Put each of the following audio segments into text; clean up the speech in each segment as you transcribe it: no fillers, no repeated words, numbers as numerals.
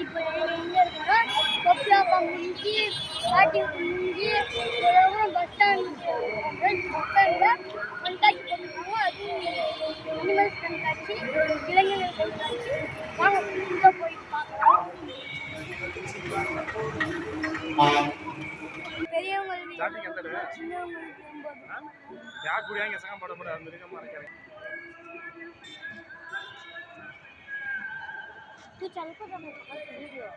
இப்போ எங்கே இருக்கிறோம்? கொப்பியாப்பா முடிஞ்சு ஆட்டிவிட்டு முடிஞ்சு அதுக்கப்புறம் பஸ் ஸ்டாண்டில் கண்காட்சி போட்டுருக்காங்க. அதுவும் அனிமல்ஸ் கண்காட்சி, விலங்குகள் கண்காட்சி. வாங்க புதுசாக போயிட்டு பார்க்கலாம். பெரியவங்களுக்கு சின்னவங்களுக்கு तू चल को जब वीडियो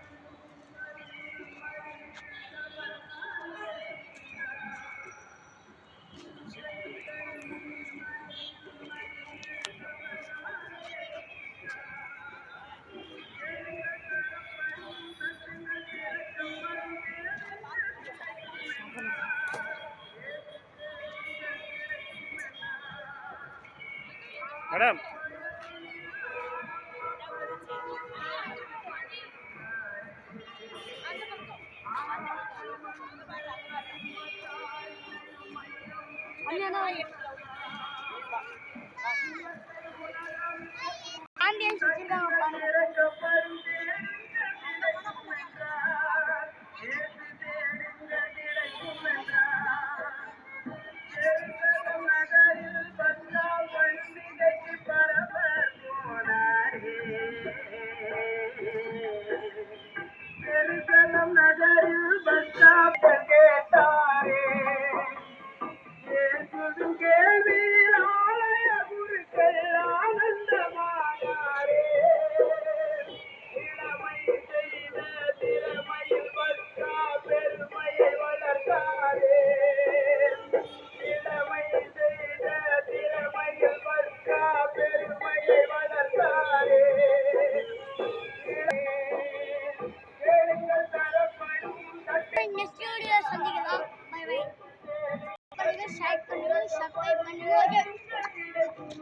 मैडम ஆம்பியன்ஸ் வச்சிருக்காங்க பாருங்க. நெக்ஸ்ட் வீடியோ சந்திக்கலாம். Bye bye. பண்ணுங்க, ஷேர் பண்ணுங்க, சப்ஸ்கிரைப் பண்ணுங்க.